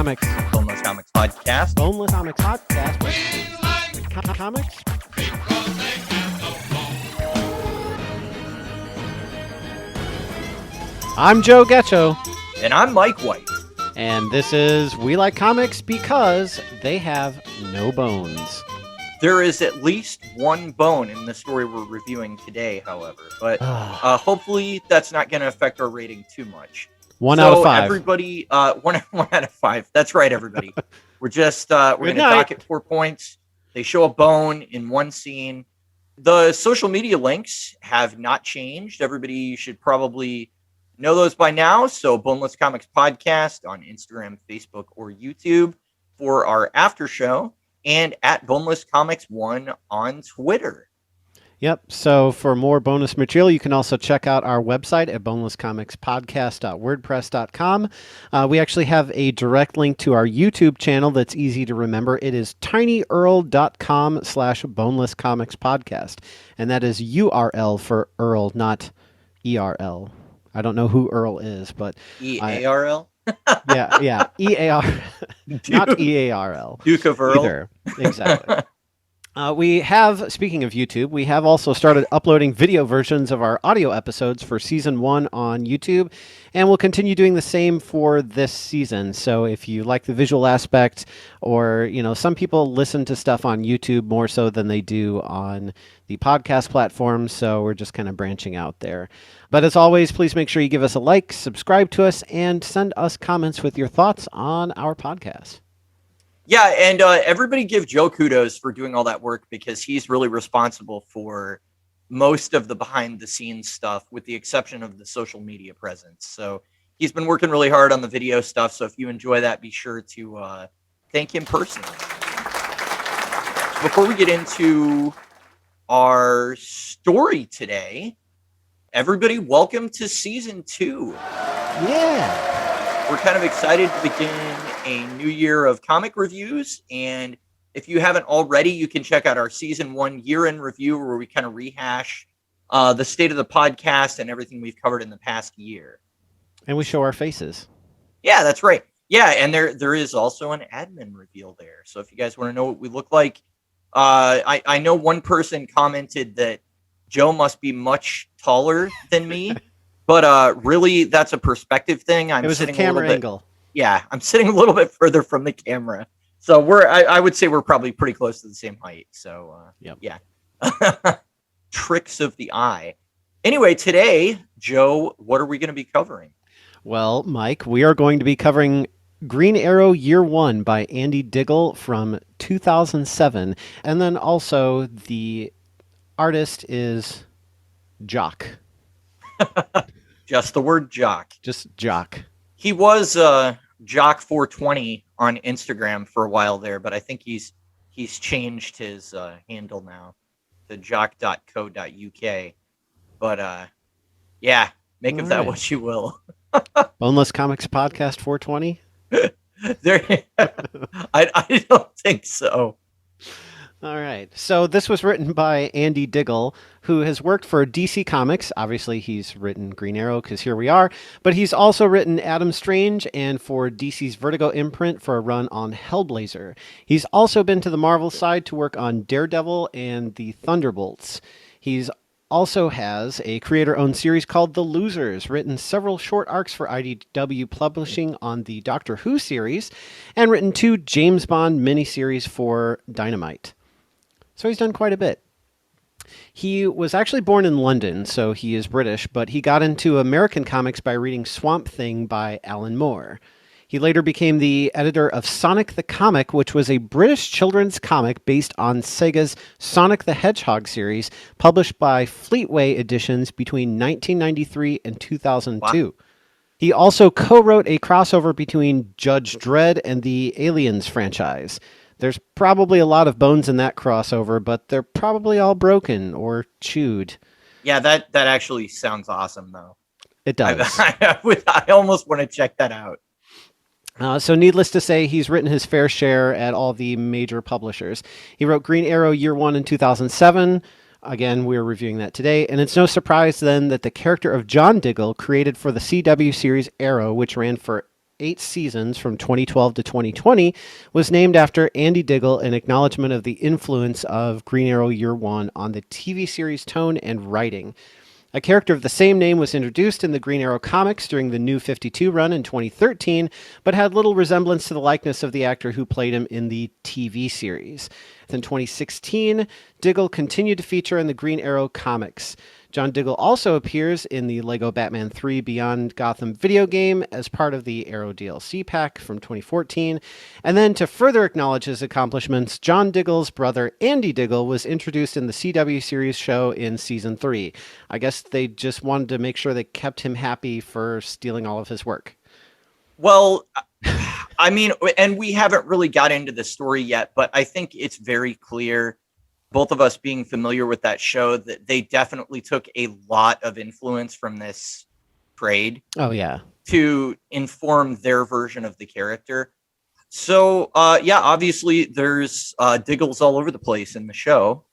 Comics. Boneless Comics Podcast. Boneless Comics Podcast. Comics? I'm Joe Getcho. And I'm Mike White. And this is We Like Comics Because They Have No Bones. There is at least one bone in the story we're reviewing today, however. But hopefully that's not going to affect our rating too much. 1 out of 5. Everybody, one out of 5. That's right, everybody. We're going to dock it 4 points. They show a bone in one scene. The social media links have not changed. Everybody should probably know those by now. So Boneless Comics Podcast on Instagram, Facebook, or YouTube for our after show, and at Boneless Comics 1 on Twitter. Yep. So for more bonus material, you can also check out our website at bonelesscomicspodcast.wordpress.com. We actually have a direct link to our YouTube channel that's easy to remember. It is tinyurl.com/bonelesscomicspodcast. And that is URL for Earl, not ERL. I don't know who Earl is, but EARL? Yeah. EAR. Not EARL. Duke of Earl. Either. Exactly. Speaking of YouTube, we have also started uploading video versions of our audio episodes for season 1 on YouTube, and we'll continue doing the same for this season. So if you like the visual aspect, or, some people listen to stuff on YouTube more so than they do on the podcast platform, so we're just kind of branching out there. But as always, please make sure you give us a like, subscribe to us, and send us comments with your thoughts on our podcast. Yeah, and everybody give Joe kudos for doing all that work, because he's really responsible for most of the behind-the-scenes stuff, with the exception of the social media presence. So he's been working really hard on the video stuff, so if you enjoy that, be sure to thank him personally. Before we get into our story today, everybody, welcome to Season 2. Yeah! We're kind of excited to begin a new year of comic reviews, and if you haven't already, you can check out our Season 1 year-end review, where we kind of rehash the state of the podcast and everything we've covered in the past year. And we show our faces. Yeah, that's right. Yeah, and there is also an admin reveal there, so if you guys want to know what we look like, I know one person commented that Joe must be much taller than me, but really, that's a perspective thing. It was a camera angle. Yeah, I'm sitting a little bit further from the camera. So I would say we're probably pretty close to the same height. So, yep. Yeah. Tricks of the eye. Anyway, today, Joe, what are we going to be covering? Well, Mike, we are going to be covering Green Arrow Year 1 by Andy Diggle from 2007. And then also the artist is Jock. Just the word Jock. Just Jock. He was Jock420 on Instagram for a while there, but I think he's changed his handle now to jock.co.uk. But yeah, make of that what you will. Boneless Comics Podcast 420? I don't think so. All right. So this was written by Andy Diggle, who has worked for DC Comics. Obviously, he's written Green Arrow, because here we are. But he's also written Adam Strange, and for DC's Vertigo imprint for a run on Hellblazer. He's also been to the Marvel side to work on Daredevil and the Thunderbolts. He's also has a creator-owned series called The Losers, written several short arcs for IDW Publishing on the Doctor Who series, and written 2 James Bond miniseries for Dynamite. So he's done quite a bit. He was actually born in London, so he is British, but he got into American comics by reading Swamp Thing by Alan Moore. He later became the editor of Sonic the Comic, which was a British children's comic based on Sega's Sonic the Hedgehog series, published by Fleetway Editions between 1993 and 2002. Wow. He also co-wrote a crossover between Judge Dredd and the Aliens franchise. There's probably a lot of bones in that crossover, but they're probably all broken or chewed. Yeah, that actually sounds awesome, though. It does. I almost want to check that out. So needless to say, he's written his fair share at all the major publishers. He wrote Green Arrow Year 1 in 2007. Again, we're reviewing that today. And it's no surprise then that the character of John Diggle, created for the CW series Arrow, which ran for 8 seasons from 2012 to 2020 was named after Andy Diggle in acknowledgement of the influence of Green Arrow Year One on the TV series tone and writing. A character of the same name was introduced in the Green Arrow comics during the New 52 run in 2013, but had little resemblance to the likeness of the actor who played him in the TV series. In 2016, Diggle continued to feature in the Green Arrow comics. John Diggle also appears in the Lego Batman 3 Beyond Gotham video game as part of the Arrow DLC pack from 2014. And then to further acknowledge his accomplishments, John Diggle's brother Andy Diggle was introduced in the CW series show in season 3. I guess they just wanted to make sure they kept him happy for stealing all of his work. Well, I mean, and we haven't really got into the story yet, but I think it's very clear, both of us being familiar with that show, that they definitely took a lot of influence from this trade. Oh, yeah. To inform their version of the character. So, yeah, obviously there's Diggles all over the place in the show.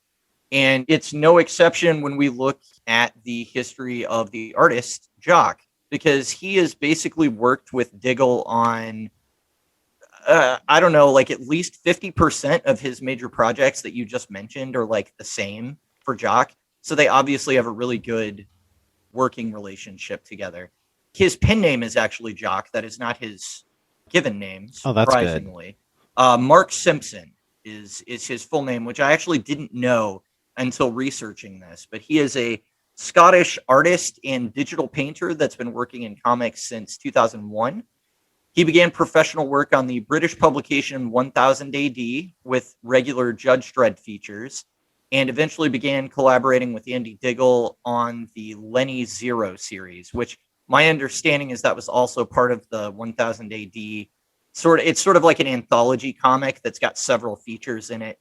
And it's no exception when we look at the history of the artist, Jock, because he has basically worked with Diggle on I don't know, like at least 50% of his major projects that you just mentioned are like the same for Jock. So they obviously have a really good working relationship together. His pen name is actually Jock. That is not his given name, surprisingly. Mark Simpson is his full name, which I actually didn't know until researching this. But he is a Scottish artist and digital painter that's been working in comics since 2001. He began professional work on the British publication 1000 AD with regular Judge Dredd features, and eventually began collaborating with Andy Diggle on the Lenny Zero series, which my understanding is that was also part of the 1000 AD. It's sort of like an anthology comic that's got several features in it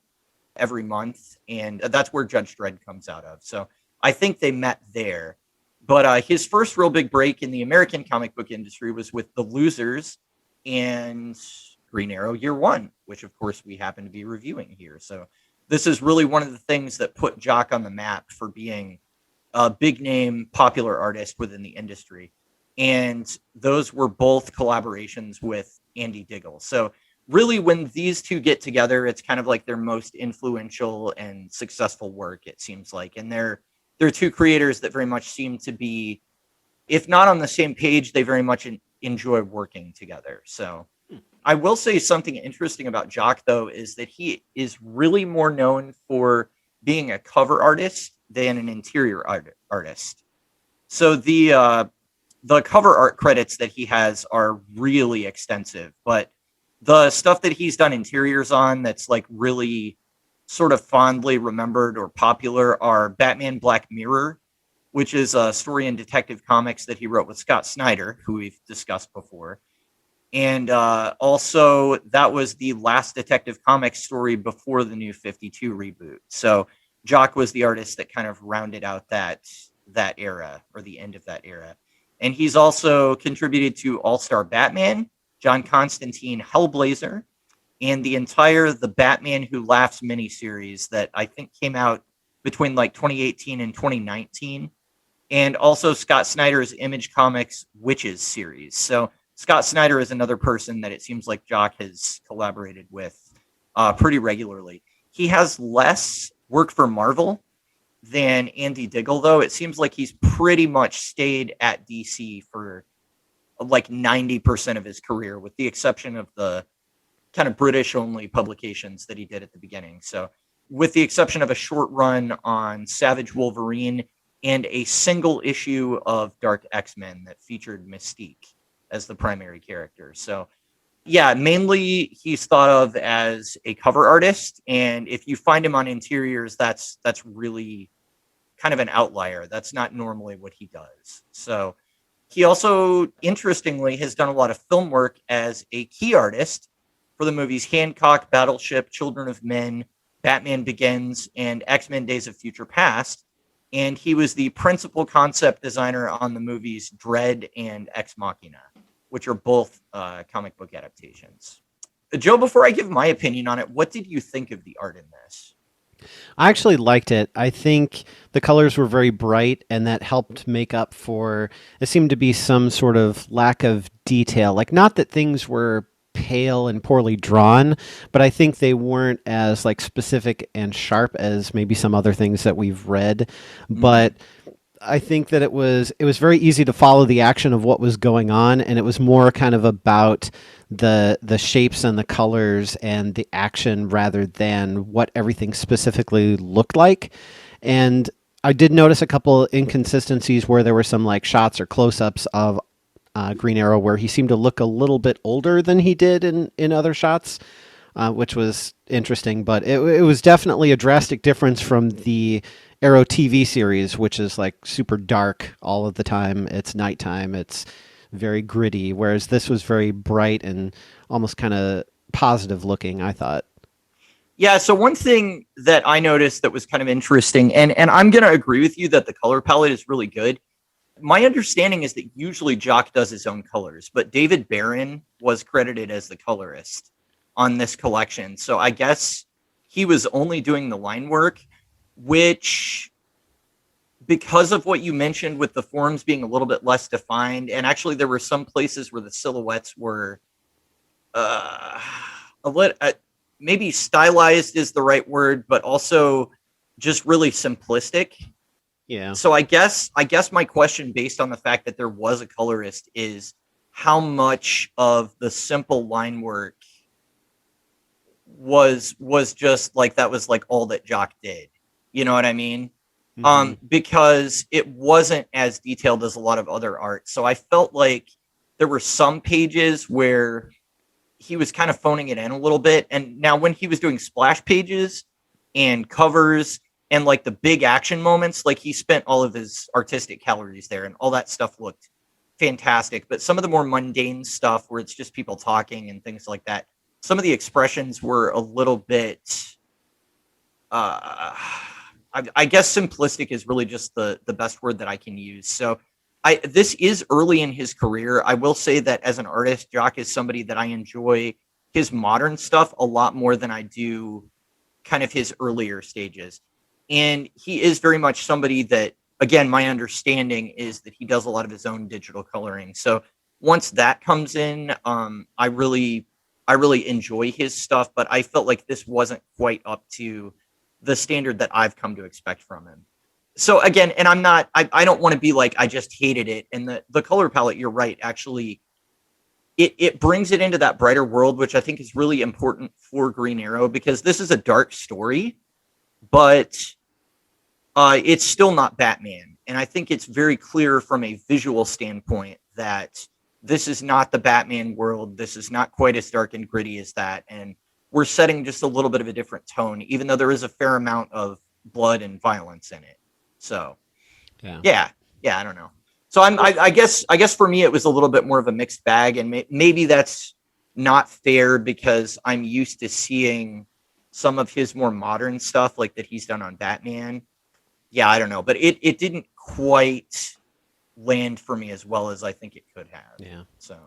every month, and that's where Judge Dredd comes out of. So I think they met there. But his first real big break in the American comic book industry was with The Losers and Green Arrow Year One, which of course we happen to be reviewing here. So this is really one of the things that put Jock on the map for being a big name, popular artist within the industry. And those were both collaborations with Andy Diggle. So really, when these two get together, it's kind of like their most influential and successful work, it seems like. And they're two creators that very much seem to be, if not on the same page, they very much enjoy working together. So I will say something interesting about Jock, though, is that he is really more known for being a cover artist than an interior artist. So the cover art credits that he has are really extensive, but the stuff that he's done interiors on that's like really sort of fondly remembered or popular are Batman Black Mirror, which is a story in Detective Comics that he wrote with Scott Snyder, who we've discussed before. And also, that was the last Detective Comics story before the New 52 reboot. So Jock was the artist that kind of rounded out that era, or the end of that era. And he's also contributed to All-Star Batman, John Constantine Hellblazer, and the entire The Batman Who Laughs miniseries that I think came out between like 2018 and 2019. And also Scott Snyder's Image Comics Witches series. So Scott Snyder is another person that it seems like Jock has collaborated with pretty regularly. He has less work for Marvel than Andy Diggle, though. It seems like he's pretty much stayed at DC for like 90% of his career, with the exception of the kind of British-only publications that he did at the beginning. So with the exception of a short run on Savage Wolverine and a single issue of Dark X-Men that featured Mystique as the primary character. So yeah, mainly he's thought of as a cover artist, and if you find him on interiors, that's really kind of an outlier. That's not normally what he does. So he also, interestingly, has done a lot of film work as a key artist for the movies Hancock, Battleship, Children of Men, Batman Begins, and X-Men Days of Future Past. And he was the principal concept designer on the movies Dread and Ex Machina, which are both comic book adaptations. Joe, before I give my opinion on it, what did you think of the art in this? I actually liked it. I think the colors were very bright, and that helped make up for it seemed to be some sort of lack of detail. Like, not that things were pale and poorly drawn, but I think they weren't as like specific and sharp as maybe some other things that we've read. Mm-hmm. But I think that it was very easy to follow the action of what was going on, and it was more kind of about the shapes and the colors and the action rather than what everything specifically looked like. And I did notice a couple inconsistencies where there were some like shots or close-ups of Green Arrow where he seemed to look a little bit older than he did in other shots, which was interesting. But it was definitely a drastic difference from the Arrow TV series, which is like super dark all of the time. It's nighttime. It's very gritty, whereas this was very bright and almost kind of positive looking, I thought. Yeah, so one thing that I noticed that was kind of interesting, and I'm going to agree with you that the color palette is really good. My understanding is that usually Jock does his own colors, but David Barron was credited as the colorist on this collection. So I guess he was only doing the line work, which, because of what you mentioned with the forms being a little bit less defined, and actually there were some places where the silhouettes were uh, a little, maybe stylized is the right word, but also just really simplistic. Yeah. So I guess my question, based on the fact that there was a colorist, is how much of the simple line work was just like that was like all that Jock did. You know what I mean? Hmm. Because it wasn't as detailed as a lot of other art. So I felt like there were some pages where he was kind of phoning it in a little bit. And now when he was doing splash pages and covers and like the big action moments, like he spent all of his artistic calories there and all that stuff looked fantastic. But some of the more mundane stuff where it's just people talking and things like that, some of the expressions were a little bit uh I guess simplistic is really just the best word that I can use. So this is early in his career. I will say that as an artist, Jock is somebody that I enjoy his modern stuff a lot more than I do kind of his earlier stages. And he is very much somebody that, again, my understanding is that he does a lot of his own digital coloring. So once that comes in, I really enjoy his stuff, but I felt like this wasn't quite up to the standard that I've come to expect from him. So again, and I don't want to be like I just hated it. And the color palette, you're right, actually it brings it into that brighter world, which I think is really important for Green Arrow, because this is a dark story, but it's still not Batman. And I think it's very clear from a visual standpoint that this is not the Batman world. This is not quite as dark and gritty as that. And we're setting just a little bit of a different tone, even though there is a fair amount of blood and violence in it. So Yeah. yeah, yeah, I don't know. So I guess for me it was a little bit more of a mixed bag, and maybe that's not fair because I'm used to seeing some of his more modern stuff like that he's done on Batman. Yeah, I don't know, but it didn't quite land for me as well as I think it could have. Yeah. So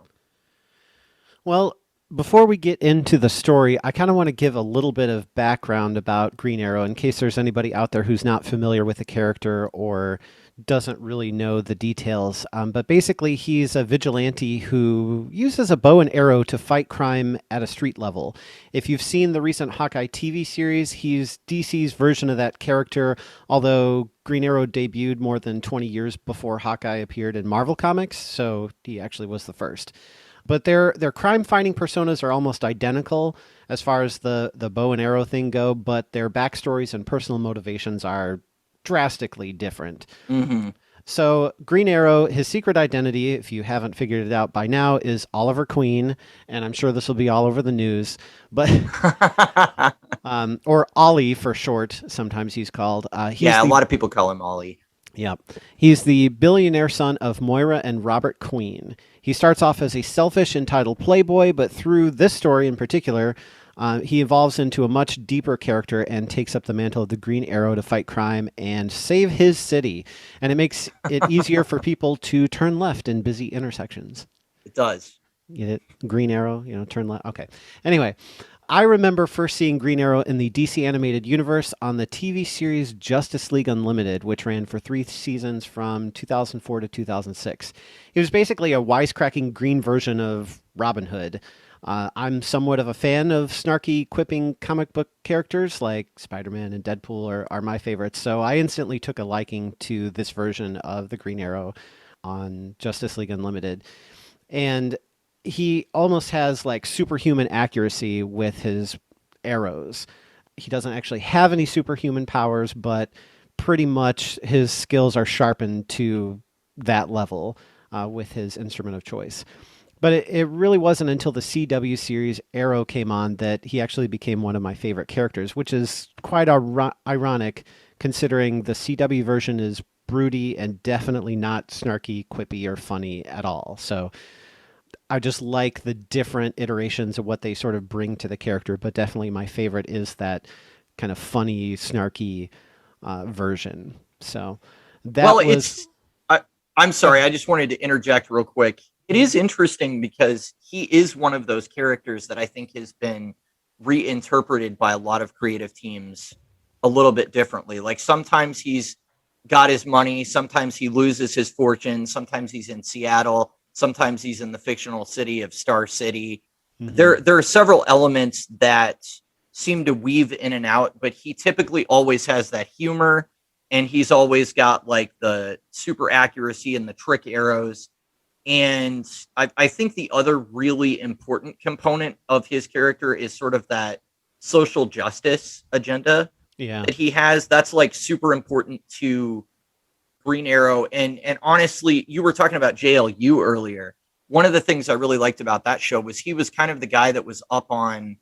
Well, before we get into the story, I kind of want to give a little bit of background about Green Arrow in case there's anybody out there who's not familiar with the character or doesn't really know the details. But basically, he's a vigilante who uses a bow and arrow to fight crime at a street level. If you've seen the recent Hawkeye TV series, he's DC's version of that character, although Green Arrow debuted more than 20 years before Hawkeye appeared in Marvel Comics, so he actually was the first. But their crime fighting personas are almost identical as far as the bow and arrow thing go, but their backstories and personal motivations are drastically different. mm-hmm. So Green Arrow, his secret identity, if you haven't figured it out by now, is Oliver Queen, and I'm sure this will be all over the news. But or Ollie for short, sometimes he's called. He's Yeah, a the lot of people call him Ollie. Yep. He's the billionaire son of Moira and Robert Queen. He starts off as a selfish, entitled playboy, but through this story in particular, he evolves into a much deeper character and takes up the mantle of the Green Arrow to fight crime and save his city. And it makes it easier for people to turn left in busy intersections. It does. Get it? Green Arrow, turn left. Okay. Anyway, I remember first seeing Green Arrow in the DC animated universe on the TV series Justice League Unlimited, which ran for 3 seasons from 2004 to 2006. He was basically a wisecracking green version of Robin Hood. I'm somewhat of a fan of snarky, quipping comic book characters like Spider Man and Deadpool are my favorites, so I instantly took a liking to this version of the Green Arrow on Justice League Unlimited. And he almost has like superhuman accuracy with his arrows. He doesn't actually have any superhuman powers, but pretty much his skills are sharpened to that level with his instrument of choice. But it really wasn't until the CW series Arrow came on that he actually became one of my favorite characters, which is quite ironic considering the CW version is broody and definitely not snarky, quippy, or funny at all. So I just like the different iterations of what they sort of bring to the character, but definitely my favorite is that kind of funny, snarky version. So Well, that was. I'm Go sorry. ahead. I just wanted to interject real quick. It is interesting because he is one of those characters that I think has been reinterpreted by a lot of creative teams a little bit differently. Like sometimes he's got his money, sometimes he loses his fortune, sometimes he's in Seattle, sometimes he's in the fictional city of Star City. Mm-hmm. There are several elements that seem to weave in and out, but he typically always has that humor, and he's always got like the super accuracy and the trick arrows. And I think the other really important component of his character is sort of that social justice agenda Yeah. that he has. That's like super important to Green Arrow. And honestly, you were talking about JLU earlier. One of the things I really liked about that show was he was kind of the guy that was up on,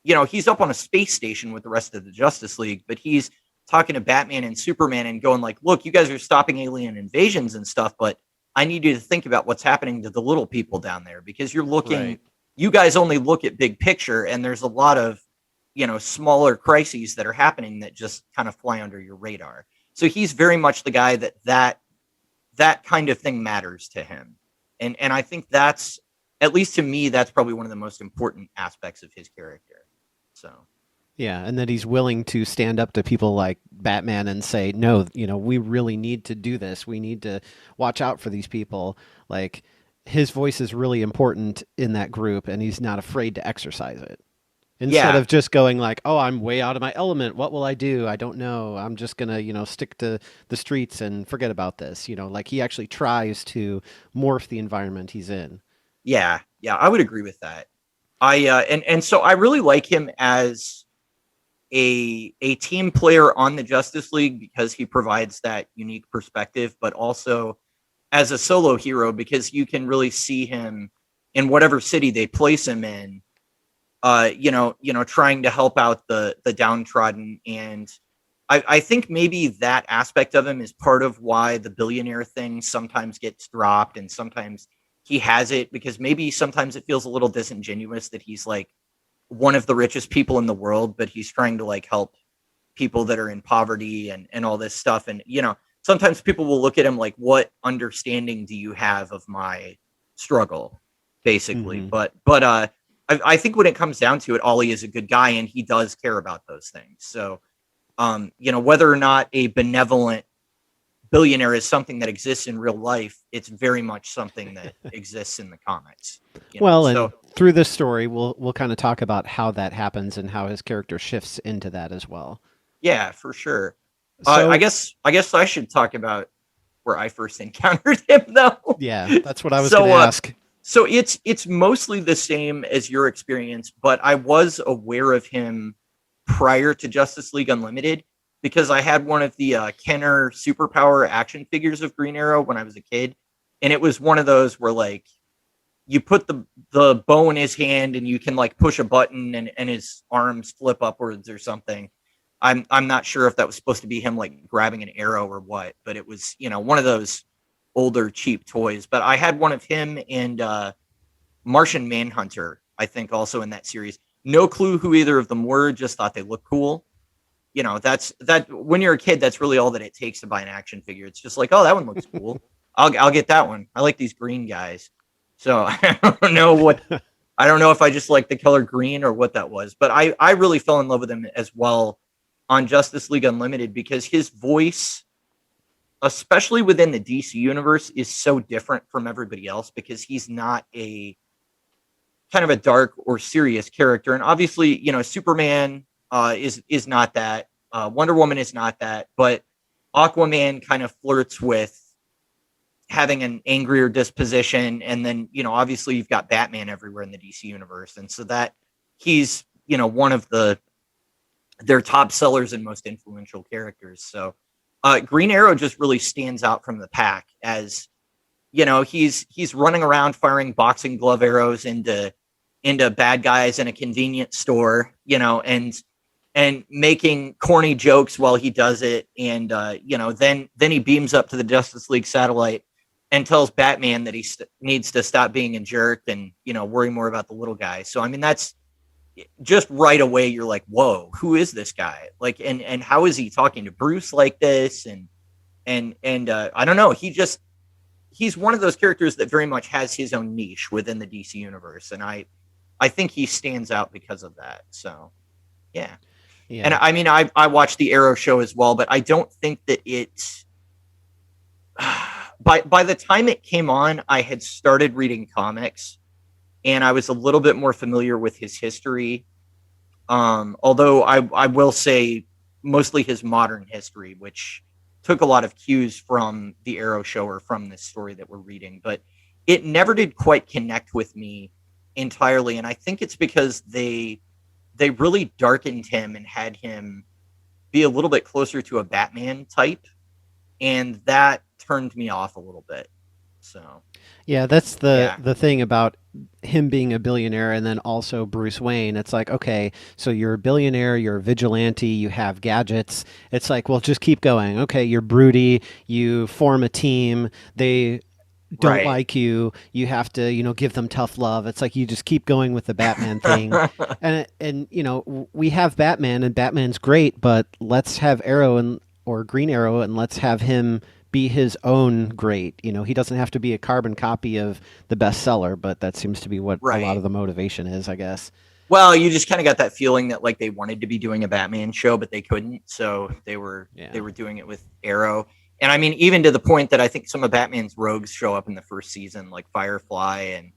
he's up on a space station with the rest of the Justice League, but he's talking to Batman and Superman and going like, look, you guys are stopping alien invasions and stuff, but I need you to think about what's happening to the little people down there because Right. you guys only look at big picture, and there's a lot of, smaller crises that are happening that just kind of fly under your radar. So he's very much the guy that kind of thing matters to him. And I think that's, at least to me, that's probably one of the most important aspects of his character. So Yeah, and that he's willing to stand up to people like Batman and say, "No, we really need to do this. We need to watch out for these people." Like his voice is really important in that group and he's not afraid to exercise it. Instead yeah, of just going like, "Oh, I'm way out of my element. What will I do? I don't know. I'm just going to, stick to the streets and forget about this." Like he actually tries to morph the environment he's in. yeah, I would agree with that. And so I really like him as a team player on the Justice League because he provides that unique perspective, but also as a solo hero because you can really see him in whatever city they place him in, trying to help out the downtrodden. And I think maybe that aspect of him is part of why the billionaire thing sometimes gets dropped and sometimes he has it, because maybe sometimes it feels a little disingenuous that he's like one of the richest people in the world, but he's trying to like help people that are in poverty and all this stuff. And, sometimes people will look at him like, what understanding do you have of my struggle, basically? Mhm. But I think when it comes down to it, Ollie is a good guy and he does care about those things. So, whether or not a benevolent billionaire is something that exists in real life, it's very much something that exists in the comics. Well, and So through this story, we'll kind of talk about how that happens and how his character shifts into that as well. yeah, for sure. I So, guess I guess I should talk about where I first encountered him, though. yeah, that's what I was going to so, ask. so it's mostly the same as your experience, but I was aware of him prior to Justice League Unlimited because I had one of the Kenner superpower action figures of Green Arrow when I was a kid, and it was one of those where like you put the bow in his hand and you can like push a button and his arms flip upwards or something. I'm not sure if that was supposed to be him like grabbing an arrow or what, but it was, one of those older cheap toys. But I had one of him and Martian Manhunter, I think, also in that series. No clue who either of them were, just thought they looked cool. That's that when you're a kid, that's really all that it takes to buy an action figure. It's just like, oh, that one looks cool. I'll get that one. I like these green guys. So I don't know what I don't know if I just like the color green or what that was, but I really fell in love with him as well on Justice League Unlimited because his voice, especially within the DC universe, is so different from everybody else because he's not a kind of a dark or serious character. And obviously, Superman is not that. Wonder Woman is not that, but Aquaman kind of flirts with having an angrier disposition. And then, obviously you've got Batman everywhere in the DC universe. And so that he's, one of their top sellers and most influential characters. So Green Arrow just really stands out from the pack as, he's running around firing boxing glove arrows into bad guys in a convenience store, and making corny jokes while he does it. And, then he beams up to the Justice League satellite and tells Batman that he needs to stop being a jerk and, worry more about the little guy. So, I mean, that's just right away. You're like, whoa, who is this guy? Like, and how is he talking to Bruce like this? And I don't know. He's one of those characters that very much has his own niche within the DC universe. And I think he stands out because of that. So, yeah. Yeah. And I mean, I watched the Arrow show as well, but I don't think that it. By the time it came on, I had started reading comics, and I was a little bit more familiar with his history. Although I will say mostly his modern history, which took a lot of cues from the Arrow show or from this story that we're reading, but it never did quite connect with me entirely. And I think it's because they really darkened him and had him be a little bit closer to a Batman type. And that turned me off a little bit. So, yeah, that's the thing about him being a billionaire and then also Bruce Wayne. It's like, okay, so you're a billionaire, you're a vigilante, you have gadgets. It's like, well, just keep going. Okay, you're broody, you form a team, they don't like you, you have to, give them tough love. It's like you just keep going with the Batman thing. and we have Batman and Batman's great, but let's have Arrow or Green Arrow and let's have him be his own great. He doesn't have to be a carbon copy of the bestseller, but that seems to be what a lot of the motivation is, I guess. Well, you just kind of got that feeling that like they wanted to be doing a Batman show, but they couldn't. So they were doing it with Arrow. And I mean, even to the point that I think some of Batman's rogues show up in the first season, like Firefly and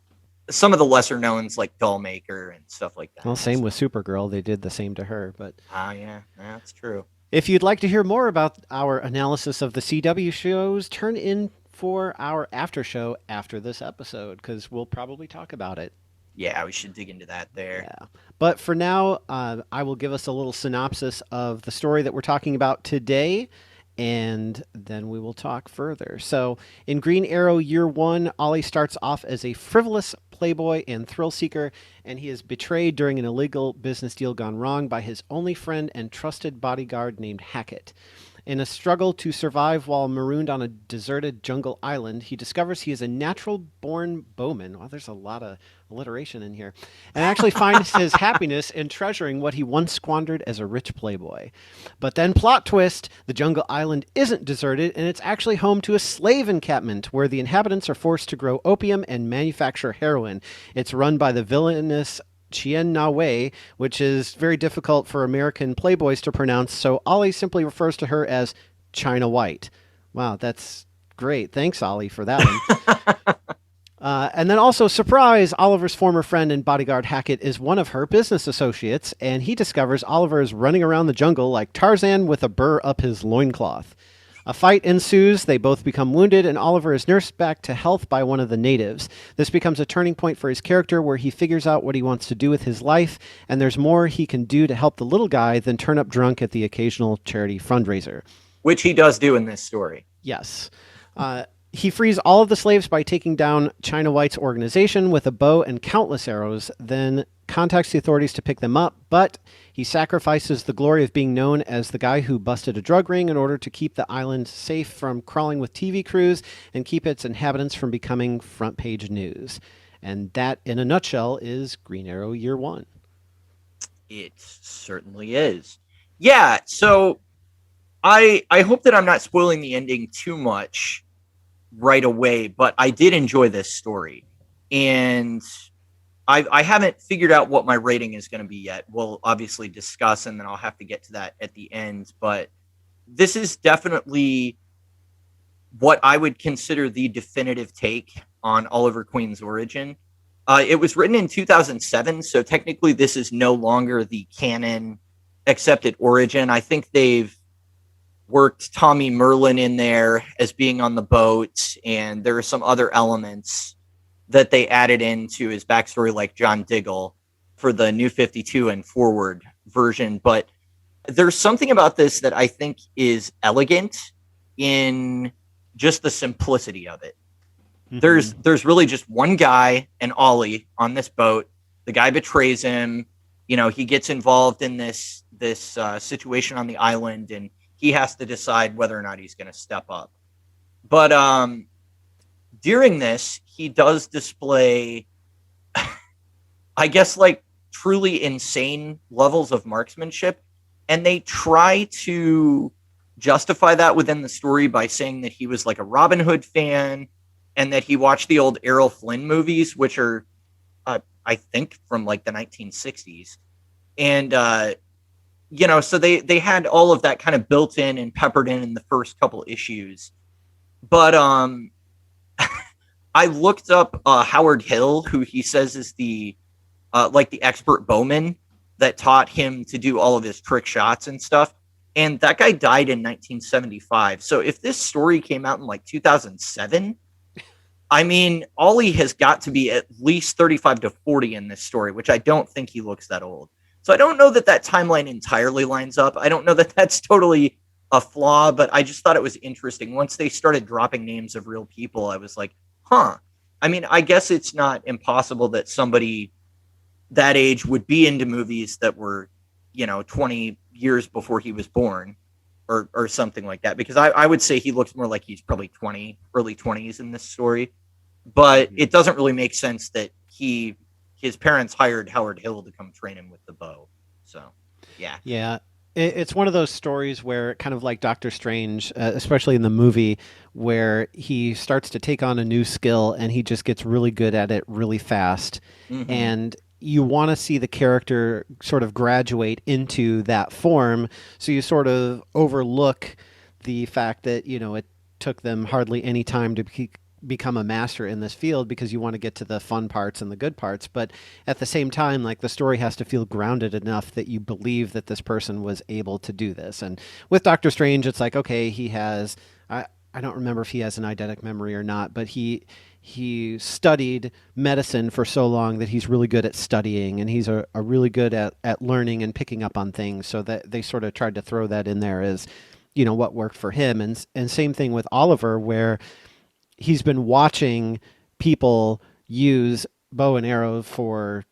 some of the lesser knowns like Dollmaker and stuff like that. Well, same with Supergirl. They did the same to her, but yeah, that's true. If you'd like to hear more about our analysis of the CW shows, turn in for our after show after this episode, because we'll probably talk about it. Yeah, we should dig into that there. Yeah. But for now, I will give us a little synopsis of the story that we're talking about today, and then we will talk further. So in Green Arrow Year 1, Ollie starts off as a frivolous playboy and thrill seeker, and he is betrayed during an illegal business deal gone wrong by his only friend and trusted bodyguard named Hackett. In a struggle to survive while marooned on a deserted jungle island, he discovers he is a natural-born bowman. Wow, there's a lot of alliteration in here. And actually finds his happiness in treasuring what he once squandered as a rich playboy. But then, plot twist, the jungle island isn't deserted, and it's actually home to a slave encampment where the inhabitants are forced to grow opium and manufacture heroin. It's run by the villainous Chien Na Wei, which is very difficult for American playboys to pronounce, so Ollie simply refers to her as China White. Wow, that's great. Thanks, Ollie, for that one. And then also, surprise, Oliver's former friend and bodyguard Hackett is one of her business associates, and he discovers Oliver is running around the jungle like Tarzan with a burr up his loincloth. A fight ensues, they both become wounded, and Oliver is nursed back to health by one of the natives. This becomes a turning point for his character where he figures out what he wants to do with his life, and there's more he can do to help the little guy than turn up drunk at the occasional charity fundraiser. Which he does do in this story. Yes. He frees all of the slaves by taking down China White's organization with a bow and countless arrows, then contacts the authorities to pick them up, but he sacrifices the glory of being known as the guy who busted a drug ring in order to keep the island safe from crawling with TV crews and keep its inhabitants from becoming front page news. And that, in a nutshell, is Green Arrow Year 1. It certainly is. Yeah, so I hope that I'm not spoiling the ending too much right away, but I did enjoy this story. And I haven't figured out what my rating is going to be yet. We'll obviously discuss, and then I'll have to get to that at the end. But this is definitely what I would consider the definitive take on Oliver Queen's origin. It was written in 2007, so technically this is no longer the canon accepted origin. I think they've worked Tommy Merlin in there as being on the boat, and there are some other elements that they added into his backstory, like John Diggle for the New 52 and forward version. But there's something about this that I think is elegant in just the simplicity of it. Mm-hmm. There's really just one guy and Ollie on this boat. The guy betrays him. You know, he gets involved in this situation on the island, and he has to decide whether or not he's going to step up. But during this, he does display, I guess, like truly insane levels of marksmanship, and they try to justify that within the story by saying that he was like a Robin Hood fan and that he watched the old Errol Flynn movies, which are, I think, from like the 1960s. And, you know, so they had all of that kind of built in and peppered in the first couple issues. But I looked up Howard Hill, who he says is the like the expert bowman that taught him to do all of his trick shots and stuff. And that guy died in 1975. So if this story came out in like 2007, I mean, Ollie has got to be at least 35 to 40 in this story, which I don't think he looks that old. So I don't know that that timeline entirely lines up. I don't know that that's totally a flaw, but I just thought it was interesting. Once they started dropping names of real people, I was like, huh. I mean, I guess it's not impossible that somebody that age would be into movies that were, you know, 20 years before he was born or something like that. Because I would say he looks more like he's probably 20, early 20s in this story. But Mm-hmm. it doesn't really make sense that his parents hired Howard Hill to come train him with the bow. So, yeah. Yeah. It's one of those stories where, kind of like Doctor Strange, especially in the movie, where he starts to take on a new skill and he just gets really good at it really fast. Mm-hmm. And you want to see the character sort of graduate into that form. So you sort of overlook the fact that, it took them hardly any time to become a master in this field, because you want to get to the fun parts and the good parts. But at the same time, like, the story has to feel grounded enough that you believe that this person was able to do this. And with Doctor Strange, it's like, okay, he has, I don't remember if he has an eidetic memory or not, but he studied medicine for so long that he's really good at studying, and he's a really good at learning and picking up on things. So that they sort of tried to throw that in there as, what worked for him. And same thing with Oliver, where he's been watching people use bow and arrow for,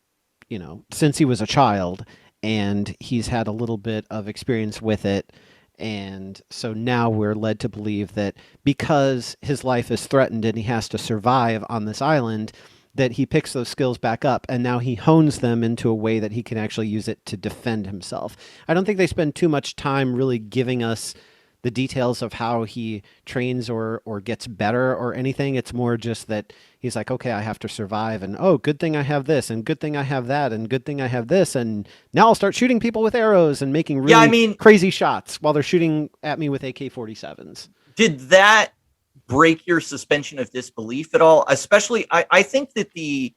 since he was a child, and he's had a little bit of experience with it. And so now we're led to believe that because his life is threatened and he has to survive on this island, that he picks those skills back up and now he hones them into a way that he can actually use it to defend himself. I don't think they spend too much time really giving us the details of how he trains or gets better or anything. It's more just that he's like, okay, I have to survive, and oh, good thing I have this, and good thing I have that, and good thing I have this, and now I'll start shooting people with arrows and making Yeah, I really mean, crazy shots while they're shooting at me with AK-47s. did that break your suspension of disbelief at all? Especially, I think that the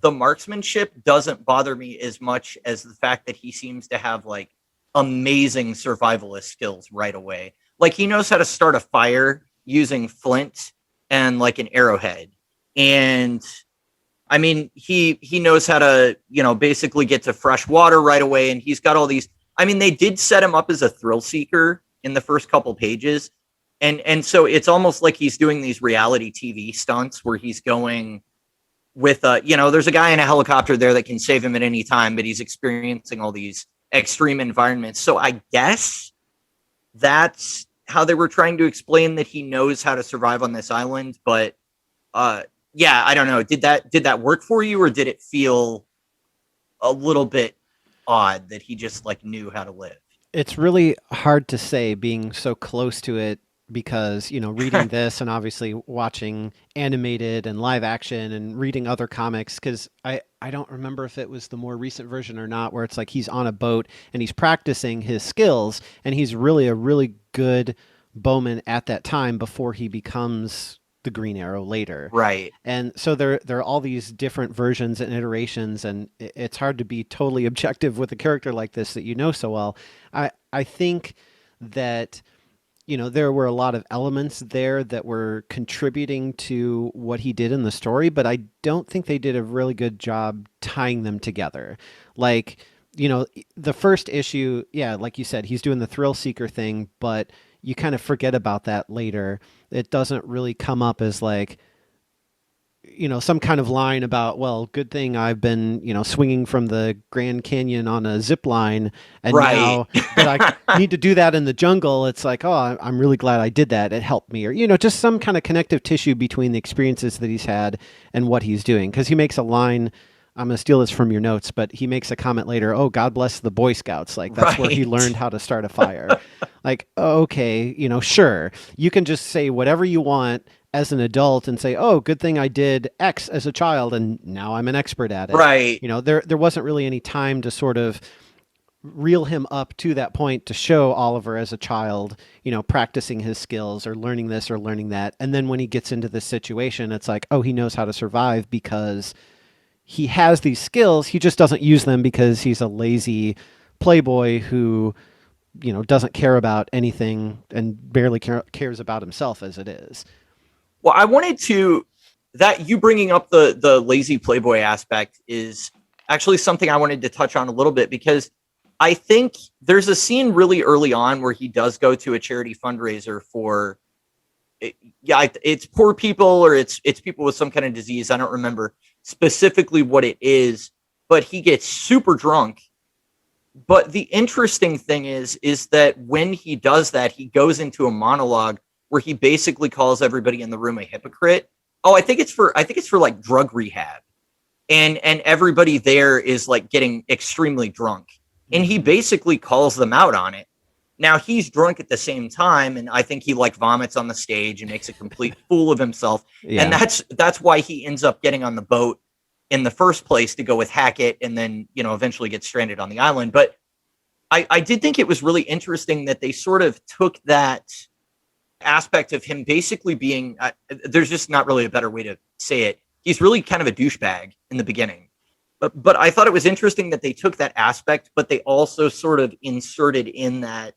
marksmanship doesn't bother me as much as the fact that he seems to have like amazing survivalist skills right away. Like he knows how to start a fire using flint and like an arrowhead. And I mean, he knows how to, basically get to fresh water right away, and he's got all these. I mean, they did set him up as a thrill seeker in the first couple pages. And so it's almost like he's doing these reality TV stunts where he's going with there's a guy in a helicopter there that can save him at any time, but he's experiencing all these extreme environments. So I guess that's how they were trying to explain that he knows how to survive on this island. But yeah, I don't know. Did that work for you, or did it feel a little bit odd that he just like knew how to live? It's really hard to say, being so close to it because, reading this and obviously watching animated and live action and reading other comics, because I don't remember if it was the more recent version or not, where it's like he's on a boat and he's practicing his skills, and he's really a really good bowman at that time before he becomes the Green Arrow later. Right. And so there are all these different versions and iterations, and it's hard to be totally objective with a character like this that you know so well. I think that there were a lot of elements there that were contributing to what he did in the story, but I don't think they did a really good job tying them together. Like, the first issue, yeah, like you said, he's doing the thrill seeker thing, but you kind of forget about that later. It doesn't really come up as like, some kind of line about, well, good thing I've been, swinging from the Grand Canyon on a zip line. And Right. now that I need to do that in the jungle, it's like, oh, I'm really glad I did that. It helped me. Or, just some kind of connective tissue between the experiences that he's had and what he's doing. Because he makes a line, I'm going to steal this from your notes, but he makes a comment later, oh, God bless the Boy Scouts. Like, that's where he Right. learned how to start a fire. Like, okay, sure. You can just say whatever you want as an adult and say, "Oh, good thing I did X as a child, and now I'm an expert at it." Right. There wasn't really any time to sort of reel him up to that point to show Oliver as a child, practicing his skills or learning this or learning that. And then when he gets into this situation, it's like, oh, he knows how to survive because he has these skills. He just doesn't use them because he's a lazy playboy who, doesn't care about anything and barely cares about himself as it is. Well, I wanted to that you bringing up the lazy playboy aspect is actually something I wanted to touch on a little bit, because I think there's a scene really early on where he does go to a charity fundraiser for yeah, it's poor people, or it's people with some kind of disease. I don't remember specifically what it is, but he gets super drunk. But the interesting thing is that when he does that, he goes into a monologue where he basically calls everybody in the room a hypocrite. Oh, I think it's for like drug rehab, and everybody there is like getting extremely drunk, and he Mm-hmm. basically calls them out on it. Now he's drunk at the same time, and I think he like vomits on the stage and makes a complete fool of himself, and Yeah. that's why he ends up getting on the boat in the first place to go with Hackett, and then eventually gets stranded on the island. But I did think it was really interesting that they sort of took that aspect of him basically being there's just not really a better way to say it. He's really kind of a douchebag in the beginning. But I thought it was interesting that they took that aspect, but they also sort of inserted in that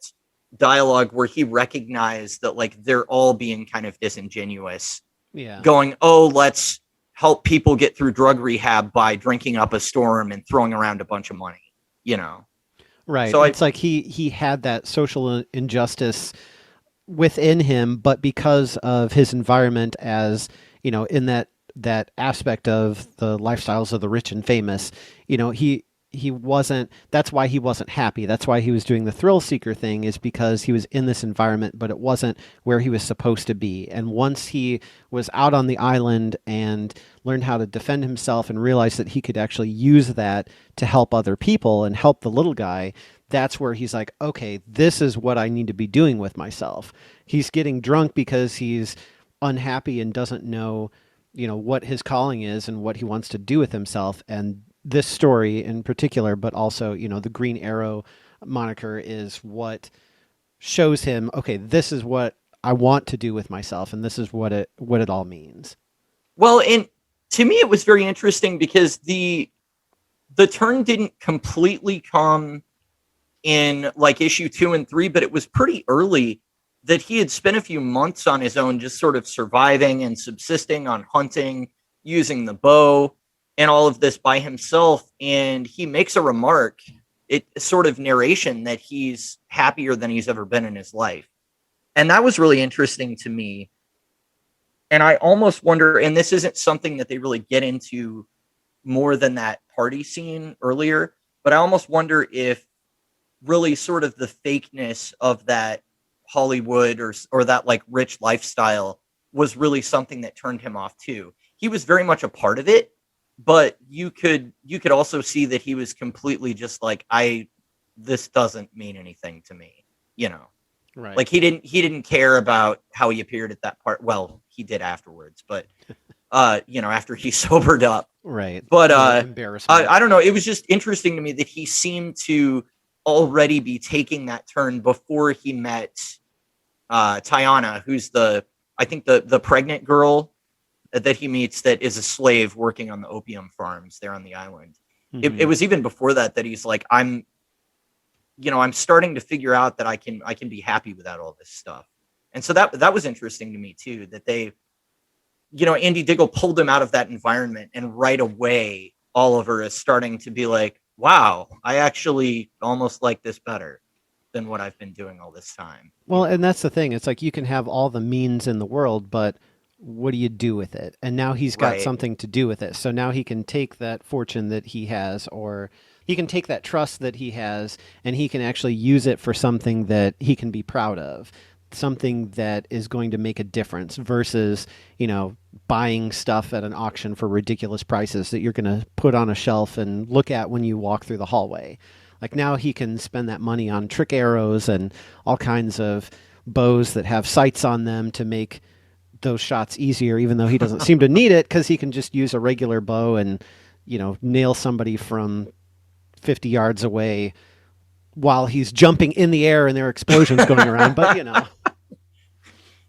dialogue where he recognized that like they're all being kind of disingenuous, Yeah. going, "Oh, let's help people get through drug rehab by drinking up a storm and throwing around a bunch of money," you know. Right. So I It's like he had that social injustice within him, but because of his environment as, in that aspect of the lifestyles of the rich and famous, he wasn't that's why he wasn't happy. That's why he was doing the thrill seeker thing, is because he was in this environment, but it wasn't where he was supposed to be. And once he was out on the island and learned how to defend himself and realized that he could actually use that to help other people and help the little guy, that's where he's like, okay, this is what I need to be doing with myself. He's getting drunk because he's unhappy and doesn't know, what his calling is and what he wants to do with himself. And this story in particular, but also, the Green Arrow moniker is what shows him, okay, this is what I want to do with myself, and this is what it all means. well, and to me it was very interesting because the turn didn't completely come in like issue 2 and 3, but it was pretty early that he had spent a few months on his own, just sort of surviving and subsisting on hunting, using the bow, and all of this by himself. And he makes a remark, it sort of narration, that he's happier than he's ever been in his life. And that was really interesting to me. And I almost wonder, and this isn't something that they really get into more than that party scene earlier, but I almost wonder if really sort of the fakeness of that Hollywood or that like rich lifestyle was really something that turned him off too. He was very much a part of it, but you could also see that he was completely just like, I this doesn't mean anything to me, you know. Right. Like he didn't care about how he appeared at that part. Well, he did afterwards, but after he sobered up. Right. But The I, embarrassment. I don't know. It was just interesting to me that he seemed to already be taking that turn before he met Tiana, who's I think the pregnant girl that he meets that is a slave working on the opium farms there on the island. It Hmm. was even before that he's like, I'm starting to figure out that I can be happy without all this stuff. And so that was interesting to me too, that Andy Diggle pulled him out of that environment, and right away Oliver is starting to be like, wow, I actually almost like this better than what I've been doing all this time, Well, and that's the thing. It's like you can have all the means in the world, but what do you do with it? And now he's got Right. something to do with it. So now he can take that fortune that he has, or he can take that trust that he has, and he can actually use it for something that he can be proud of, something that is going to make a difference versus, buying stuff at an auction for ridiculous prices that you're going to put on a shelf and look at when you walk through the hallway. Like now he can spend that money on trick arrows and all kinds of bows that have sights on them to make those shots easier, even though he doesn't seem to need it because he can just use a regular bow and, nail somebody from 50 yards away while he's jumping in the air and there are explosions going around. But,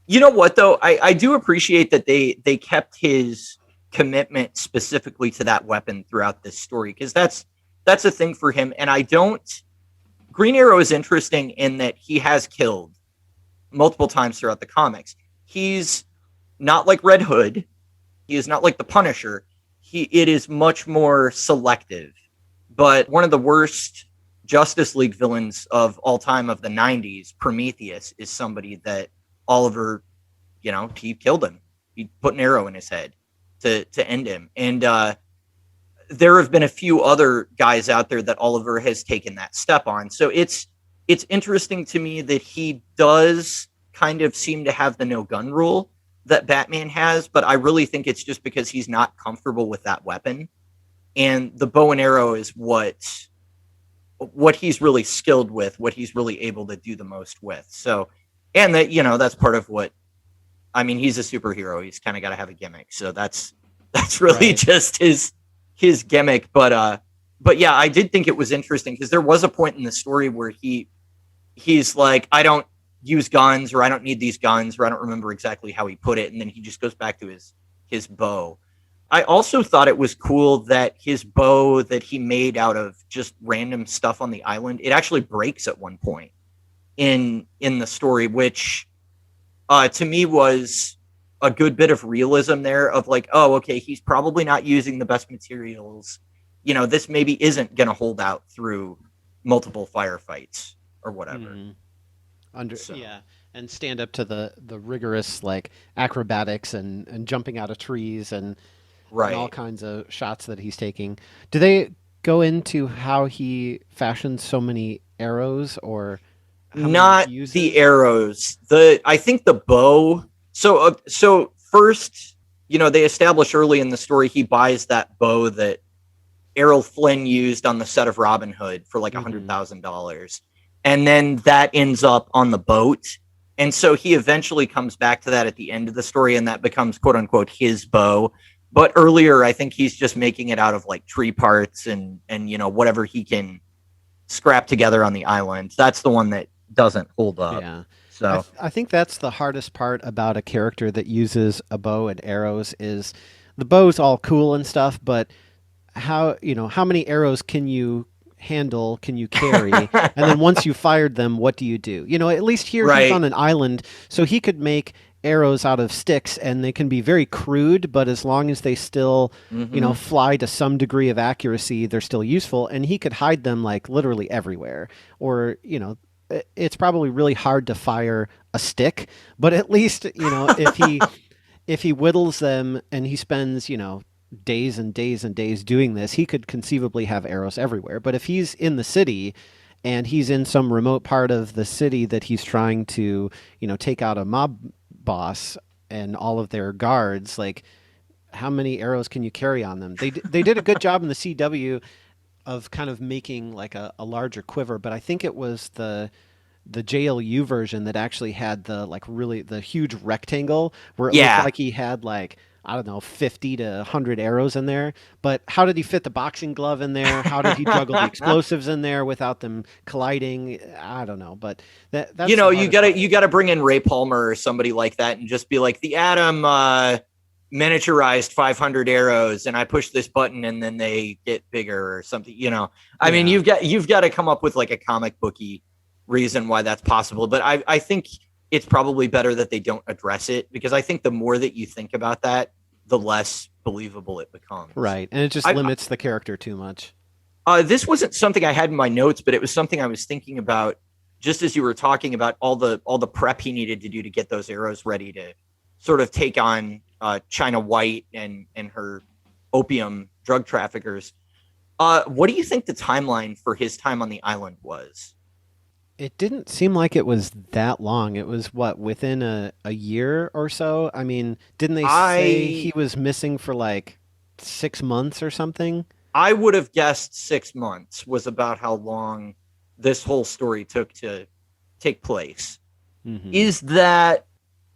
You know what though? I do appreciate that they kept his commitment specifically to that weapon throughout this story, because that's a thing for him. And I don't Green Arrow is interesting in that he has killed multiple times throughout the comics. He's not like Red Hood. He is not like the Punisher. It is much more selective. But one of the worst Justice League villains of all time of the 90s, Prometheus, is somebody that Oliver, he killed him. He put an arrow in his head to end him. And there have been a few other guys out there that Oliver has taken that step on. So it's interesting to me that he does kind of seem to have the no gun rule that Batman has, but I really think it's just because he's not comfortable with that weapon. And the bow and arrow is what he's really skilled with, what he's really able to do the most with. So, and that's part of what I mean. He's a superhero. He's kind of got to have a gimmick. So that's really right. just his gimmick. But yeah, I did think it was interesting because there was a point in the story where he's like, I don't use guns, or I don't need these guns, or I don't remember exactly how he put it, and then he just goes back to his bow. I also thought it was cool that his bow that he made out of just random stuff on the island, it actually breaks at one point in the story, which to me was a good bit of realism there of like, oh, okay, he's probably not using the best materials. This maybe isn't going to hold out through multiple firefights or whatever. Mm-hmm. So, Yeah, and stand up to the rigorous like acrobatics and jumping out of trees and all right. kinds of shots that he's taking. Do they go into how he fashions so many arrows or how many he Not the uses? arrows. I think the bow. So first, they establish early in the story he buys that bow that Errol Flynn used on the set of Robin Hood for like Mm-hmm. $100,000, and then that ends up on the boat. And so he eventually comes back to that at the end of the story, and that becomes quote unquote his bow. But earlier, I think he's just making it out of like tree parts and whatever he can scrap together on the island. That's the one that doesn't hold up. Yeah. So I think that's the hardest part about a character that uses a bow and arrows is the bow's all cool and stuff, but how many arrows can you handle, can you carry? And then once you fired them, what do you do? At least here he's on right. an island, so he could make arrows out of sticks and they can be very crude, but as long as they still, Mm-hmm. fly to some degree of accuracy, they're still useful and he could hide them like literally everywhere. Or, it's probably really hard to fire a stick, but at least, if he whittles them and he spends, days and days and days doing this, he could conceivably have arrows everywhere. But if he's in the city and he's in some remote part of the city that he's trying to, take out a mob boss and all of their guards, like how many arrows can you carry on them? They did a good job in the CW of kind of making like a larger quiver, but I think it was the JLU version that actually had the like really the huge rectangle where it looked Yeah. like he had like I don't know 50 to 100 arrows in there. But how did he fit the boxing glove in there? How did he juggle the explosives in there without them colliding? I don't know, but You that's the know, you hardest gotta part. you gotta bring in Ray Palmer or somebody like that and just be like, the Atom miniaturized 500 arrows, and I push this button and then they get bigger or something. You know, I mean, Yeah. you've got to come up with like a comic booky reason why that's possible. But I think it's probably better that they don't address it, because I think the more that you think about that, the less believable it becomes. Right. And it just I limits the character too much. This wasn't something I had in my notes, but it was something I was thinking about just as you were talking about all the prep he needed to do to get those arrows ready to sort of take on China White and her opium drug traffickers. What do you think the timeline for his time on the island was? It didn't seem like it was that long. It was what, within a year or so? I mean, didn't they say he I was missing for like 6 months or something? I would have guessed 6 months was about how long this whole story took to take place. Hmm. Is that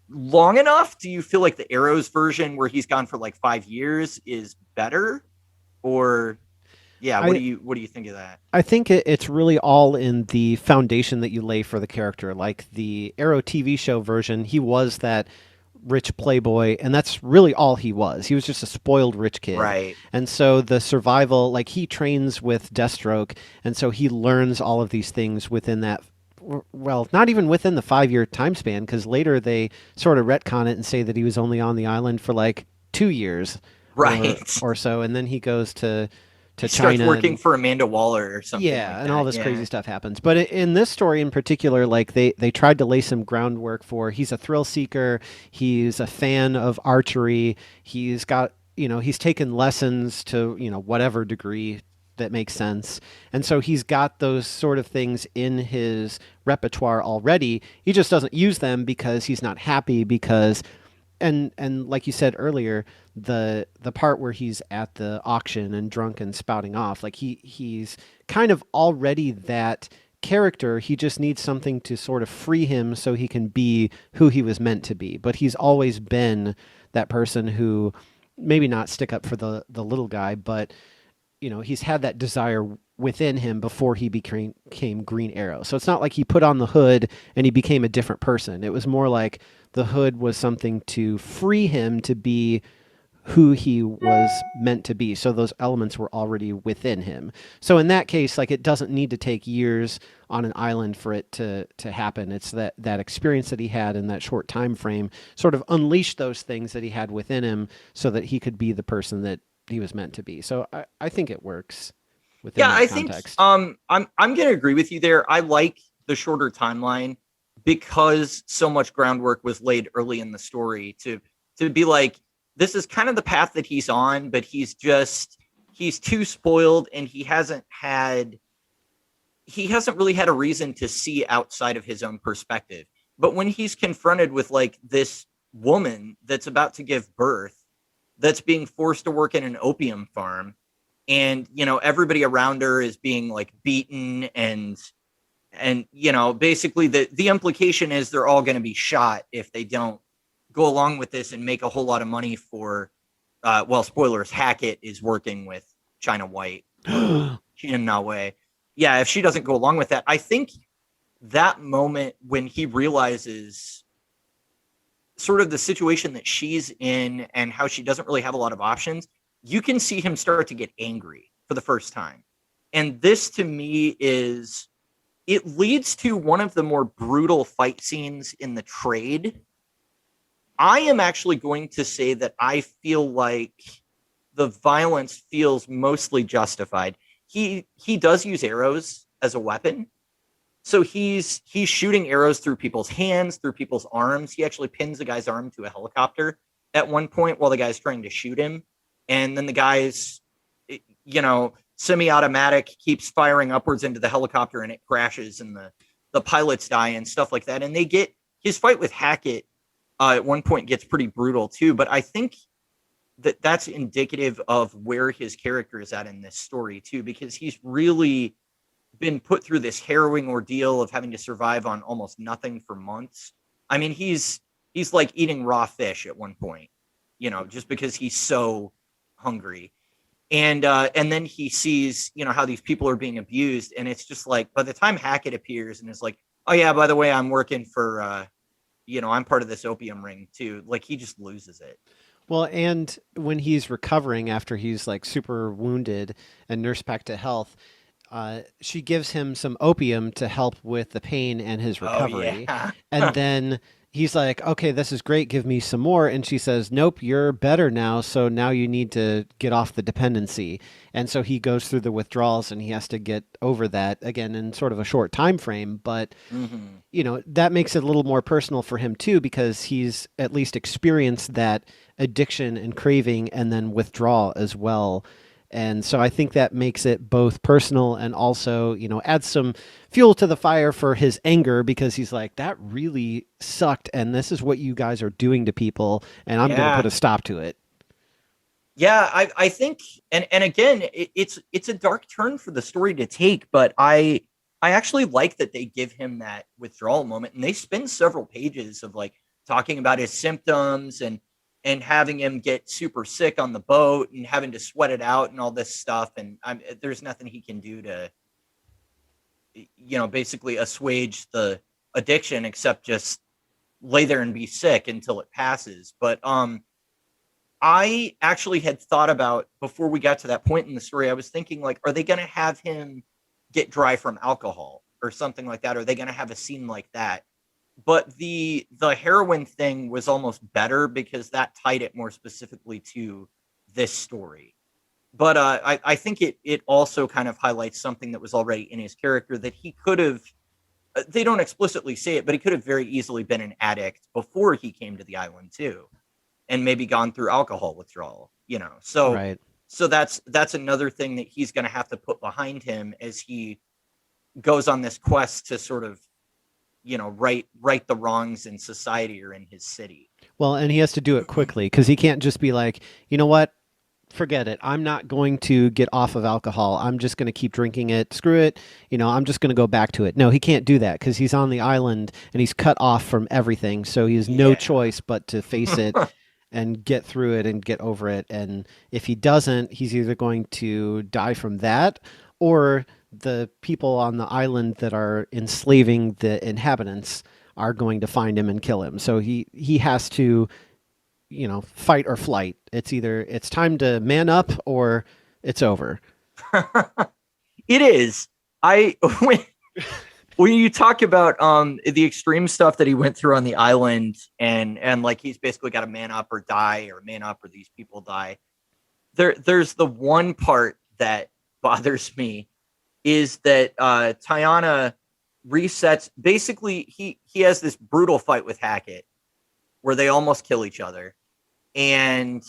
long enough? Do you feel like the Arrows version where he's gone for like 5 years is better? Or yeah, I what do you think of that? I think it's really all in the foundation that you lay for the character. Like the Arrow TV show version, he was that rich playboy, and that's really all he was. He was just a spoiled rich kid. Right. And so the survival, like he trains with Deathstroke, and so he learns all of these things within that. Well, not even within the 5 year time span, because later they sort of retcon it and say that he was only on the island for like 2 years Right. or so, and then he goes He to starts China working and for Amanda Waller or something like yeah, and all that. this Yeah. crazy stuff happens. But in this story in particular, like they tried to lay some groundwork for he's a thrill seeker, he's a fan of archery, he's got, he's taken lessons to, whatever degree that makes sense. And so he's got those sort of things in his repertoire already. He just doesn't use them because he's not happy because and like you said earlier, the part where he's at the auction and drunk and spouting off, like he's kind of already that character. He just needs something to sort of free him so he can be who he was meant to be. But he's always been that person who maybe not stick up for the little guy, but he's had that desire within him before he became Green Arrow. So it's not like he put on the hood and he became a different person. It was more like the hood was something to free him to be who he was meant to be. So those elements were already within him. So in that case, like it doesn't need to take years on an island for it to happen. It's that experience that he had in that short time frame sort of unleashed those things that he had within him so that he could be the person that he was meant to be. So I think it works within Yeah, that I think context. I'm gonna agree with you there. I like the shorter timeline because so much groundwork was laid early in the story to be like, this is kind of the path that he's on, but he's too spoiled, and he hasn't really had a reason to see outside of his own perspective. But when he's confronted with like this woman that's about to give birth, that's being forced to work in an opium farm, and everybody around her is being like beaten, and basically the implication is they're all going to be shot if they don't go along with this and make a whole lot of money for well, spoilers, Hackett is working with China White, or China Naue. Yeah, if she doesn't go along with that, I think that moment when he realizes sort of the situation that she's in and how she doesn't really have a lot of options, you can see him start to get angry for the first time. And this to me is, it leads to one of the more brutal fight scenes in the trade. I am actually going to say that I feel like the violence feels mostly justified. He does use arrows as a weapon. So he's shooting arrows through people's hands, through people's arms. He actually pins the guy's arm to a helicopter at one point while the guy's trying to shoot him. And then the guy's, semi-automatic keeps firing upwards into the helicopter, and it crashes, and the pilots die and stuff like that. And they get his fight with Hackett at one point gets pretty brutal too. But I think that that's indicative of where his character is at in this story too, because he's really been put through this harrowing ordeal of having to survive on almost nothing for months. I mean, he's like eating raw fish at one point, just because he's so hungry. And then he sees, how these people are being abused, and it's just like, by the time Hackett appears and is like, oh yeah, by the way, I'm working for I'm part of this opium ring too. Like, he just loses it. Well, and when he's recovering after he's like super wounded and nursed back to health, she gives him some opium to help with the pain and his Oh recovery. yeah. And then he's like, okay, this is great. Give me some more. And she says, nope, you're better now. So now you need to get off the dependency. And so he goes through the withdrawals and he has to get over that again in sort of a short time frame. But Mm-hmm. that makes it a little more personal for him too, because he's at least experienced that addiction and craving and then withdrawal as well. And so I think that makes it both personal and also, adds some fuel to the fire for his anger, because he's like, that really sucked. And this is what you guys are doing to people. And I'm going to put Yeah. a stop to it. Yeah, I think, and again, it's a dark turn for the story to take, but I actually like that they give him that withdrawal moment, and they spend several pages of like talking about his symptoms and having him get super sick on the boat and having to sweat it out and all this stuff, and there's nothing he can do to basically assuage the addiction except just lay there and be sick until it passes. But I actually had thought about, before we got to that point in the story, I was thinking, like, are they going to have him get dry from alcohol or something like that? Are they going to have a scene like that? But the heroin thing was almost better because that tied it more specifically to this story. But I think it also kind of highlights something that was already in his character, that he could have. They don't explicitly say it, but he could have very easily been an addict before he came to the island too, and maybe gone through alcohol withdrawal. So Right. that's another thing that he's going to have to put behind him as he goes on this quest to sort of right the wrongs in society or in his city. Well, and he has to do it quickly, because he can't just be like, you know what? Forget it. I'm not going to get off of alcohol. I'm just going to keep drinking it. Screw it. I'm just going to go back to it. No, he can't do that because he's on the island and he's cut off from everything. So he has no Yeah. choice but to face it and get through it and get over it. And if he doesn't, he's either going to die from that, or the people on the island that are enslaving the inhabitants are going to find him and kill him. So he has to, fight or flight. It's either it's time to man up or it's over. It is. I when you talk about the extreme stuff that he went through on the island, and like, he's basically got to man up or die, or man up or these people die. There's the one part that bothers me, is that Tiana resets. Basically, he has this brutal fight with Hackett where they almost kill each other, and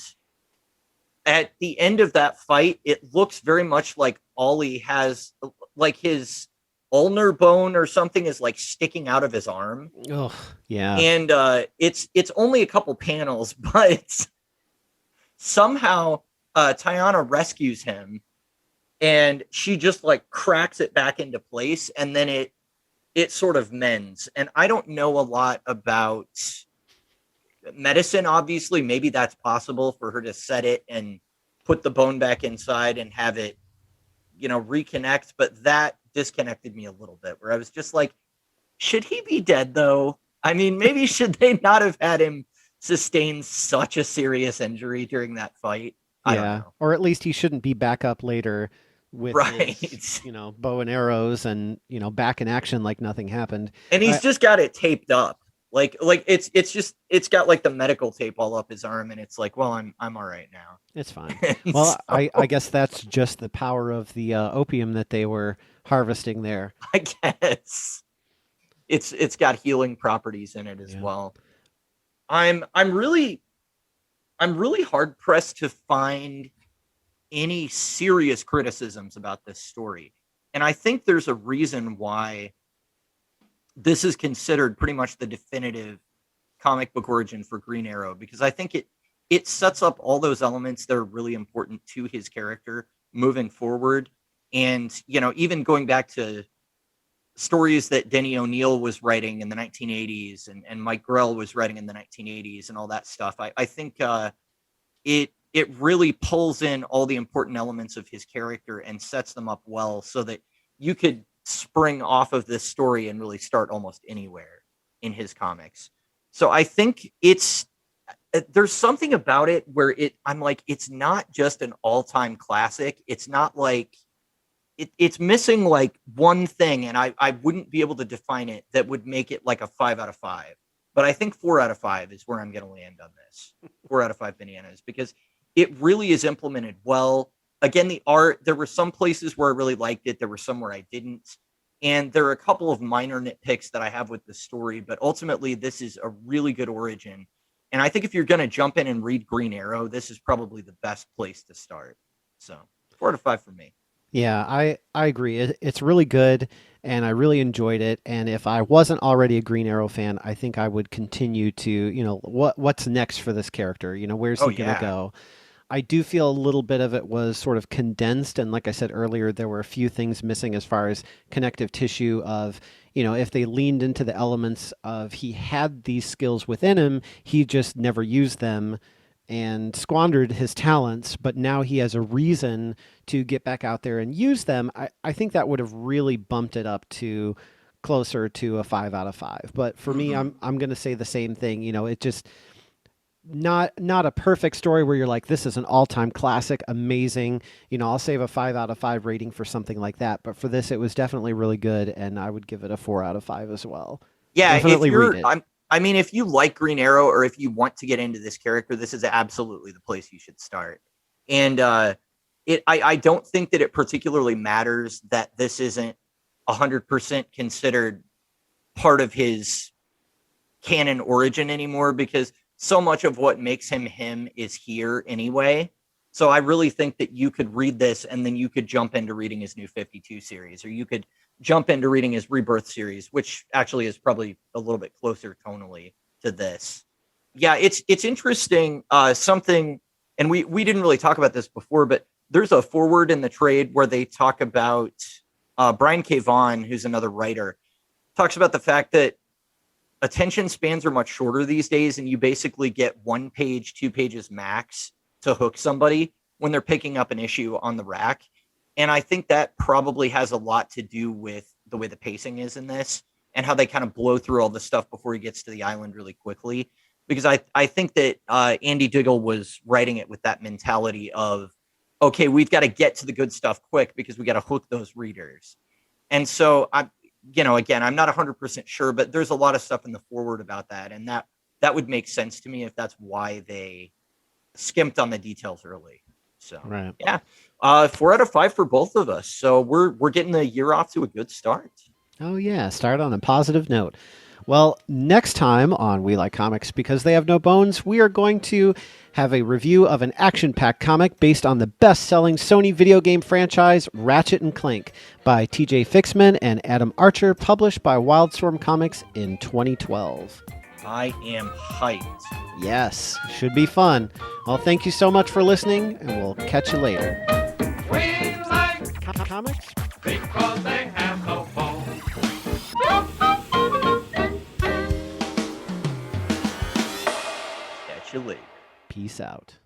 at the end of that fight, it looks very much like Ollie has, like, his ulnar bone or something is like sticking out of his arm, Oh, yeah. and it's only a couple panels, but somehow Tiana rescues him, and she just like cracks it back into place, and then it sort of mends. And I don't know a lot about medicine, obviously. Maybe that's possible for her to set it and put the bone back inside and have it reconnect, but that disconnected me a little bit, where I was just like, should he be dead though? I mean, maybe should they not have had him sustain such a serious injury during that fight? I don't Yeah. know. Or at least he shouldn't be back up later with his, Right. bow and arrows and, back in action like nothing happened. And he's I just got it taped up. Like it's just, it's got like the medical tape all up his arm, and it's like, well, I'm all right now. It's fine. And Well, so I guess that's just the power of the opium that they were harvesting there. I guess it's got healing properties in it as Yeah. well. I'm really hard pressed to find any serious criticisms about this story. And I think there's a reason why this is considered pretty much the definitive comic book origin for Green Arrow, because I think it sets up all those elements that are really important to his character moving forward. And, even going back to stories that Denny O'Neil was writing in the 1980s and Mike Grell was writing in the 1980s and all that stuff, I think it really pulls in all the important elements of his character and sets them up well so that you could spring off of this story and really start almost anywhere in his comics. So I think there's something about it where I'm like, it's not just an all-time classic. It's not like it's missing like one thing, and I wouldn't be able to define it that would make it like a 5 out of 5. But I think 4 out of 5 is where I'm going to land on this. 4 out of 5 bananas, because it really is implemented well. Again, the art, there were some places where I really liked it. There were some where I didn't. And there are a couple of minor nitpicks that I have with the story, but ultimately this is a really good origin. And I think if you're going to jump in and read Green Arrow, this is probably the best place to start. So 4 out of 5 for me. Yeah, I agree. It's really good, and I really enjoyed it. And if I wasn't already a Green Arrow fan, I think I would continue to, what's next for this character? Where's Oh, he gonna yeah. go? I do feel a little bit of it was sort of condensed, and like I said earlier, there were a few things missing as far as connective tissue of, if they leaned into the elements of he had these skills within him, he just never used them and squandered his talents, but now he has a reason to get back out there and use them. I think that would have really bumped it up to closer to a 5 out of 5. But for me, Mm-hmm. I'm going to say the same thing. It just not a perfect story where you're like, this is an all-time classic, amazing. I'll save a 5 out of 5 rating for something like that. But for this, it was definitely really good, and I would give it a 4 out of 5 as well. Yeah, Definitely read it. I mean, if you like Green Arrow or if you want to get into this character, this is absolutely the place you should start. And I don't think that it particularly matters that this isn't 100% considered part of his canon origin anymore, because so much of what makes him him is here anyway. So I really think that you could read this and then you could jump into reading his New 52 series, or you could jump into reading his Rebirth series, which actually is probably a little bit closer tonally to this. Yeah, it's interesting. Something, and we didn't really talk about this before, but there's a forward in the trade where they talk about Brian K. Vaughan, who's another writer, talks about the fact that attention spans are much shorter these days, and you basically get 1 page, 2 pages max to hook somebody when they're picking up an issue on the rack. And I think that probably has a lot to do with the way the pacing is in this and how they kind of blow through all the stuff before he gets to the island really quickly. Because I think that Andy Diggle was writing it with that mentality of, okay, we've got to get to the good stuff quick because we got to hook those readers. And so again, I'm not 100% sure, but there's a lot of stuff in the forward about that. And that would make sense to me if that's why they skimped on the details early. So, Right. yeah, 4 out of 5 for both of us. So we're getting the year off to a good start. Oh, yeah. Start on a positive note. Well, next time on We Like Comics, because they have no bones, we are going to have a review of an action-packed comic based on the best-selling Sony video game franchise Ratchet and Clank by TJ Fixman and Adam Archer, published by Wildstorm Comics in 2012. I am hyped. Yes, should be fun. Well, thank you so much for listening, and we'll catch you later. We like Comics? because they have no bones. Catch you later. Peace out.